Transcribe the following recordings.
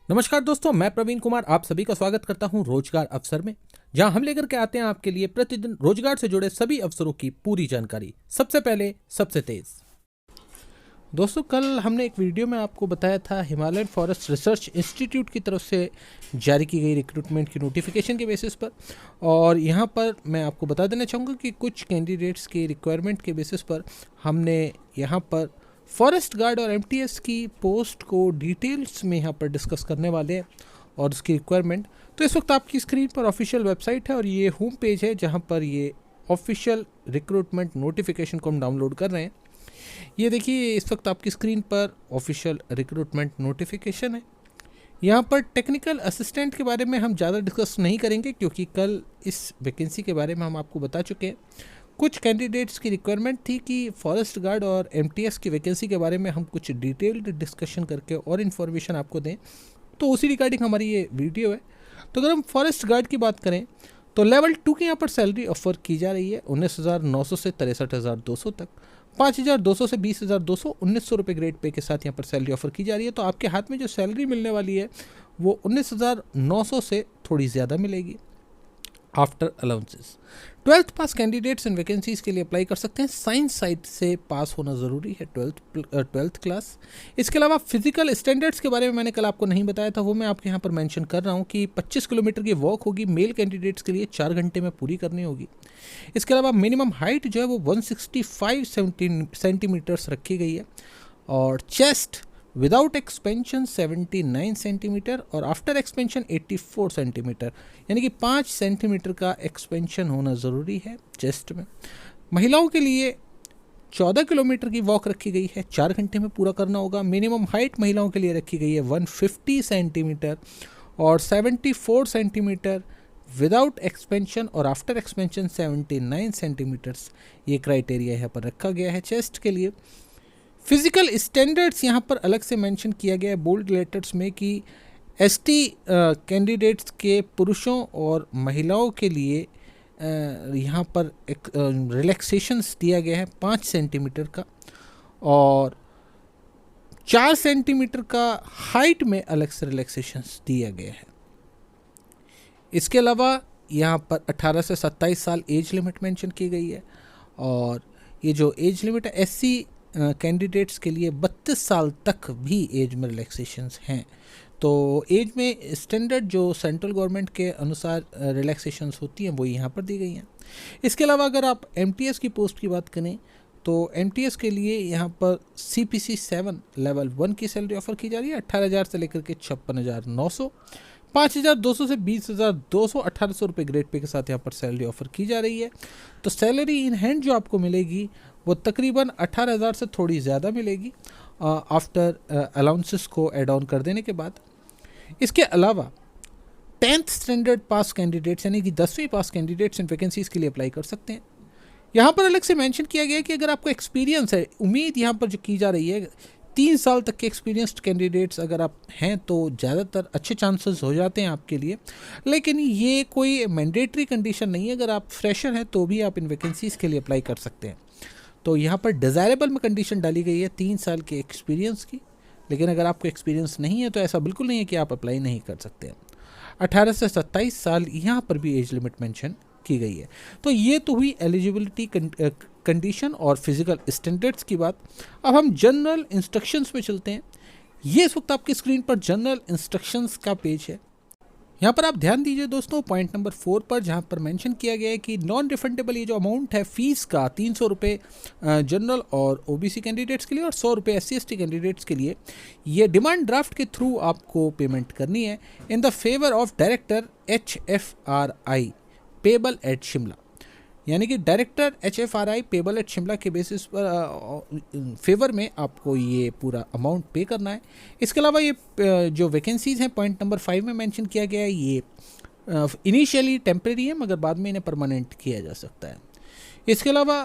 नमस्कार दोस्तों, मैं प्रवीण कुमार आप सभी का स्वागत करता हूं रोजगार अवसर में, जहां हम लेकर के आते हैं आपके लिए प्रतिदिन रोजगार से जुड़े सभी अवसरों की पूरी जानकारी। सबसे पहले सबसे तेज। दोस्तों, कल हमने एक वीडियो में आपको बताया था हिमालयन फॉरेस्ट रिसर्च इंस्टीट्यूट की तरफ से जारी की गई रिक्रूटमेंट की नोटिफिकेशन के बेसिस पर, और यहाँ पर मैं आपको बता देना चाहूँगा कि कुछ कैंडिडेट्स की रिक्वायरमेंट के बेसिस पर हमने यहाँ पर फॉरेस्ट गार्ड और एमटीएस की पोस्ट को डिटेल्स में यहाँ पर डिस्कस करने वाले हैं और उसकी रिक्वायरमेंट। तो इस वक्त आपकी स्क्रीन पर ऑफिशियल वेबसाइट है और ये होम पेज है जहाँ पर ये ऑफिशियल रिक्रूटमेंट नोटिफिकेशन को हम डाउनलोड कर रहे हैं। ये देखिए, इस वक्त आपकी स्क्रीन पर ऑफिशियल रिक्रूटमेंट नोटिफिकेशन है। यहाँ पर टेक्निकल असिस्टेंट के बारे में हम ज़्यादा डिस्कस नहीं करेंगे क्योंकि कल इस वैकेंसी के बारे में हम आपको बता चुके हैं। कुछ कैंडिडेट्स की रिक्वायरमेंट थी कि फॉरेस्ट गार्ड और एमटीएस की वैकेंसी के बारे में हम कुछ डिटेल्ड डिस्कशन करके और इन्फॉर्मेशन आपको दें, तो उसी रिगार्डिंग हमारी ये वीडियो है। तो अगर हम फॉरेस्ट गार्ड की बात करें तो लेवल 2 की यहाँ पर सैलरी ऑफर की जा रही है 19,900 से 63,200 तक, 5,200 से 20,200, 1,900 रुपये ग्रेड पे के साथ यहाँ पर सैलरी ऑफर की जा रही है। तो आपके हाथ में जो सैलरी मिलने वाली है वो 19,900 से थोड़ी ज़्यादा मिलेगी after allowances. 12th pass candidates in vacancies के लिए अप्लाई कर सकते हैं। साइंस साइड से पास होना ज़रूरी है, 12th क्लास। इसके अलावा फिजिकल स्टैंडर्ड्स के बारे में मैंने कल आपको नहीं बताया था, वो मैं आपके यहाँ पर मेंशन कर रहा हूँ कि 25 किलोमीटर की वॉक होगी मेल कैंडिडेट्स के लिए, 4 घंटे में पूरी करनी होगी। इसके अलावा मिनिमम हाइट जो है वो 165 सेंटीमीटर्स रखी गई है, और चेस्ट विदाउट एक्सपेंशन 79 सेंटीमीटर और आफ्टर एक्सपेंशन 84 सेंटीमीटर, यानी कि 5 सेंटीमीटर का एक्सपेंशन होना ज़रूरी है चेस्ट में। महिलाओं के लिए 14 किलोमीटर की वॉक रखी गई है, 4 घंटे में पूरा करना होगा। मिनिमम हाइट महिलाओं के लिए रखी गई है 150 सेंटीमीटर और 74 सेंटीमीटर विदाउट एक्सपेंशन और आफ्टर एक्सपेंशन 79 सेंटीमीटर्स, ये क्राइटेरिया यहाँ पर रखा गया है चेस्ट के लिए। फिजिकल स्टैंडर्ड्स यहाँ पर अलग से मेंशन किया गया है बोल्ड लेटर्स में कि एसटी कैंडिडेट्स के पुरुषों और महिलाओं के लिए यहाँ पर एक रिलैक्सेशंस दिया गया है 5 सेंटीमीटर का, और 4 सेंटीमीटर का हाइट में अलग से रिलैक्सेशंस दिया गया है। इसके अलावा यहाँ पर 18 से 27 साल एज लिमिट मेंशन की गई है, और ये जो एज लिमिट है एससी कैंडिडेट्स के लिए 32 साल तक भी एज में रिलैक्सेशंस हैं। तो एज में स्टैंडर्ड जो सेंट्रल गवर्नमेंट के अनुसार रिलैक्सेशंस होती हैं वो यहाँ पर दी गई हैं। इसके अलावा अगर आप एमटीएस की पोस्ट की बात करें तो एमटीएस के लिए यहाँ पर सीपीसी 7 लेवल 1 की सैलरी ऑफर की जा रही है 18,000 से लेकर के 56,900, 5,200 से 20,200, 1,800 रुपये ग्रेड पे के साथ यहाँ पर सैलरी ऑफर की जा रही है। तो सैलरी इन हैंड जो आपको मिलेगी वो तकरीबन 18,000 से थोड़ी ज़्यादा मिलेगी आफ्टर अलाउंसेस को एड ऑन कर देने के बाद। इसके अलावा 10th स्टैंडर्ड पास कैंडिडेट्स यानी कि 10वीं पास कैंडिडेट्स इन वैकेंसीज़ के लिए अप्लाई कर सकते हैं। यहाँ पर अलग से मेंशन किया गया है कि अगर आपको एक्सपीरियंस है, उम्मीद यहाँ पर जो की जा रही है 3 साल तक के एक्सपीरियंस्ड कैंडिडेट्स अगर आप हैं तो ज़्यादातर अच्छे चांसेस हो जाते हैं आपके लिए, लेकिन ये कोई मैंडेटरी कंडीशन नहीं है। अगर आप फ्रेशर हैं तो भी आप इन वैकेंसीज़ के लिए अप्लाई कर सकते हैं। तो यहाँ पर डिज़ायरेबल में कंडीशन डाली गई है 3 साल के एक्सपीरियंस की, लेकिन अगर आपको एक्सपीरियंस नहीं है तो ऐसा बिल्कुल नहीं है कि आप अप्लाई नहीं कर सकते हैं। 18 से 27 साल यहाँ पर भी एज लिमिट मेंशन की गई है। तो ये तो हुई एलिजिबिलिटी कंडीशन और फिजिकल स्टैंडर्ड्स की बात। अब हम जनरल इंस्ट्रक्शंस में चलते हैं। ये इस वक्त आपकी स्क्रीन पर जनरल इंस्ट्रक्शंस का पेज है। यहाँ पर आप ध्यान दीजिए दोस्तों पॉइंट नंबर 4 पर, जहाँ पर मेंशन किया गया है कि नॉन रिफंडेबल ये जो अमाउंट है फीस का 300 रुपये जनरल और ओबीसी कैंडिडेट्स के लिए और 100 रुपये SC/ST कैंडिडेट्स के लिए, ये डिमांड ड्राफ्ट के थ्रू आपको पेमेंट करनी है in the favour of director HFRI payable eight Shimla, यानी कि director HFRI payable eight Shimla के बेसिस पर फेवर में आपको ये पूरा अमाउंट पे करना है। इसके अलावा ये जो वैकेंसीज़ हैं पॉइंट नंबर 5 में मेंशन किया गया है, ये इनिशियली टेम्प्रेरी है मगर बाद में इन्हें परमानेंट किया जा सकता है। इसके अलावा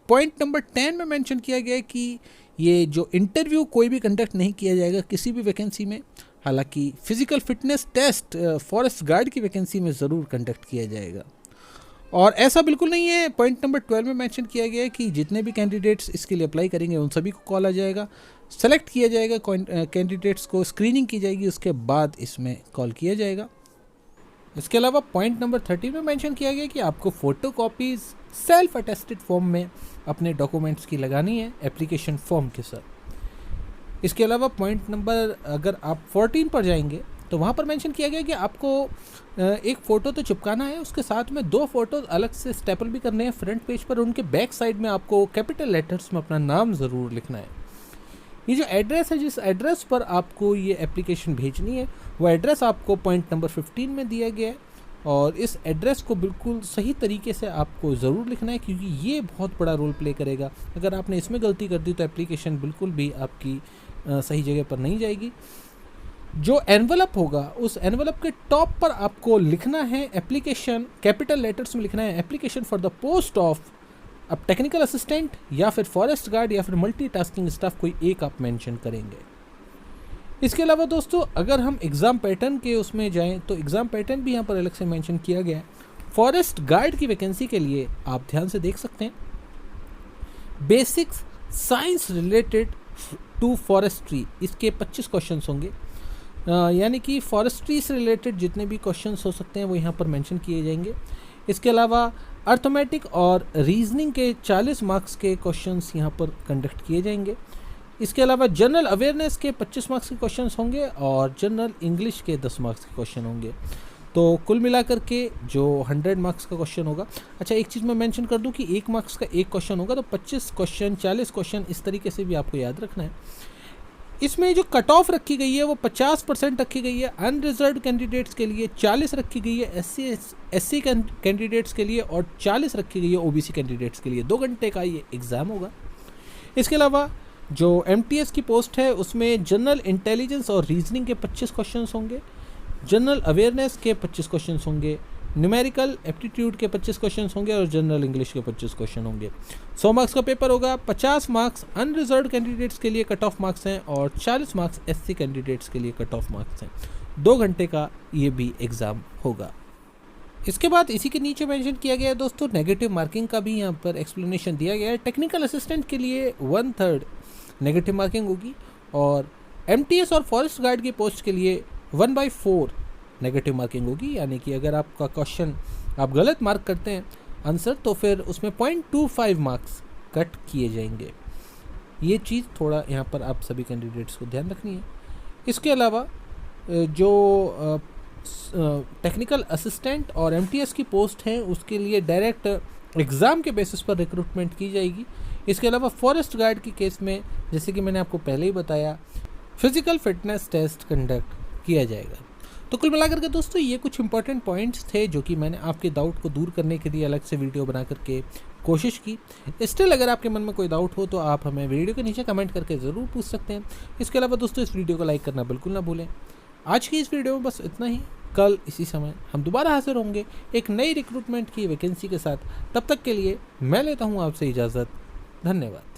पॉइंट नंबर 10 में मेंशन किया गया है कि ये जो इंटरव्यू कोई भी कंडक्ट नहीं किया जाएगा किसी भी वैकेंसी में, हालांकि physical fitness test forest guard की वैकेंसी में ज़रूर कंडक्ट किया जाएगा। और ऐसा बिल्कुल नहीं है, पॉइंट नंबर 12 में मेंशन किया गया है कि जितने भी कैंडिडेट्स इसके लिए अप्लाई करेंगे उन सभी को कॉल आ जाएगा, सेलेक्ट किया जाएगा, कैंडिडेट्स को स्क्रीनिंग की जाएगी, उसके बाद इसमें कॉल किया जाएगा। इसके अलावा पॉइंट नंबर 13 में मेंशन किया गया कि आपको photo copies self attested form में अपने डॉक्यूमेंट्स की लगानी है एप्लीकेशन फॉर्म के साथ। इसके अलावा पॉइंट नंबर अगर आप 14 पर जाएंगे तो वहाँ पर मेंशन किया गया कि आपको एक फ़ोटो तो चिपकाना है, उसके साथ में 2 फ़ोटो अलग से स्टेपल भी करने हैं फ्रंट पेज पर। उनके बैक साइड में आपको कैपिटल लेटर्स में अपना नाम ज़रूर लिखना है। ये जो एड्रेस है, जिस एड्रेस पर आपको ये एप्लीकेशन भेजनी है, वो एड्रेस आपको पॉइंट नंबर 15 में दिया गया है और इस एड्रेस को बिल्कुल सही तरीके से आपको ज़रूर लिखना है, क्योंकि ये बहुत बड़ा रोल प्ले करेगा। अगर आपने इसमें गलती कर दी तो एप्लीकेशन बिल्कुल भी आपकी सही जगह पर नहीं जाएगी। जो एनवलप होगा उस एनवलप के टॉप पर आपको लिखना है एप्लीकेशन, कैपिटल लेटर्स में लिखना है application for the post of अब टेक्निकल असिस्टेंट या फिर फॉरेस्ट गार्ड या फिर मल्टीटास्किंग स्टाफ, कोई एक आप मेंशन करेंगे। इसके अलावा दोस्तों अगर हम एग्ज़ाम पैटर्न के उसमें जाएं तो एग्ज़ाम पैटर्न भी यहाँ पर अलग से मेंशन किया गया है। फॉरेस्ट गार्ड की वैकेंसी के लिए आप ध्यान से देख सकते हैं, basics science related to forestry, इसके 25 क्वेश्चन होंगे, यानी कि फॉरेस्ट्री से रिलेटेड जितने भी क्वेश्चंस हो सकते हैं वो यहाँ पर मेंशन किए जाएंगे। इसके अलावा अर्थमेटिक और रीजनिंग के 40 मार्क्स के क्वेश्चंस यहाँ पर कंडक्ट किए जाएंगे। इसके अलावा जनरल अवेयरनेस के 25 मार्क्स के क्वेश्चंस होंगे और जनरल इंग्लिश के 10 मार्क्स के क्वेश्चन होंगे। तो कुल मिलाकर के जो 100 मार्क्स का क्वेश्चन होगा। अच्छा, एक चीज़ मैं मेंशन कर दूं कि 1 मार्क्स का एक क्वेश्चन होगा, तो 25 क्वेश्चन 40 क्वेश्चन इस तरीके से भी आपको याद रखना है। इसमें जो कट ऑफ रखी गई है वो 50% रखी गई है अनरिजर्व्ड कैंडिडेट्स के लिए, 40 रखी गई है एससी कैंडिडेट्स के लिए और 40 रखी गई है ओबीसी कैंडिडेट्स के लिए। 2 घंटे का ये एग्ज़ाम होगा। इसके अलावा जो एमटीएस की पोस्ट है उसमें जनरल इंटेलिजेंस और रीजनिंग के 25 क्वेश्चन होंगे, जनरल अवेयरनेस के 25 क्वेश्चन होंगे, न्यूमेरिकल एप्टीट्यूड के 25 क्वेश्चन होंगे और जनरल इंग्लिश के 25 क्वेश्चन होंगे। 100 मार्क्स का पेपर होगा। 50 मार्क्स अनरिजर्व्ड कैंडिडेट्स के लिए कट ऑफ मार्क्स हैं और 40 मार्क्स एससी कैंडिडेट्स के लिए कट ऑफ मार्क्स हैं। 2 घंटे का ये भी एग्ज़ाम होगा। इसके बाद इसी के नीचे मेंशन किया गया है दोस्तों, नेगेटिव मार्किंग का भी यहाँ पर एक्सप्लेनेशन दिया गया है। टेक्निकल असिस्टेंट के लिए 1/3 नेगेटिव मार्किंग होगी और एमटीएस और फॉरेस्ट गार्ड की पोस्ट के लिए 1/4 नेगेटिव मार्किंग होगी। यानी कि अगर आपका क्वेश्चन आप गलत मार्क करते हैं आंसर, तो फिर उसमें 0.25 मार्क्स कट किए जाएंगे। ये चीज़ थोड़ा यहाँ पर आप सभी कैंडिडेट्स को ध्यान रखनी है। इसके अलावा जो टेक्निकल असिस्टेंट और एमटीएस की पोस्ट हैं उसके लिए डायरेक्ट एग्ज़ाम के बेसिस पर रिक्रूटमेंट की जाएगी। इसके अलावा फॉरेस्ट गार्ड की केस में जैसे कि मैंने आपको पहले ही बताया, फिजिकल फिटनेस टेस्ट कंडक्ट किया जाएगा। तो कुल मिलाकर के दोस्तों ये कुछ इंपॉर्टेंट पॉइंट्स थे जो कि मैंने आपके डाउट को दूर करने के लिए अलग से वीडियो बना करके कोशिश की। स्टिल अगर आपके मन में कोई डाउट हो तो आप हमें वीडियो के नीचे कमेंट करके ज़रूर पूछ सकते हैं। इसके अलावा दोस्तों इस वीडियो को लाइक करना बिल्कुल ना भूलें। आज की इस वीडियो में बस इतना ही। कल इसी समय हम दोबारा हाजिर होंगे एक नई रिक्रूटमेंट की वैकेंसी के साथ। तब तक के लिए मैं लेता हूँ आपसे इजाज़त। धन्यवाद।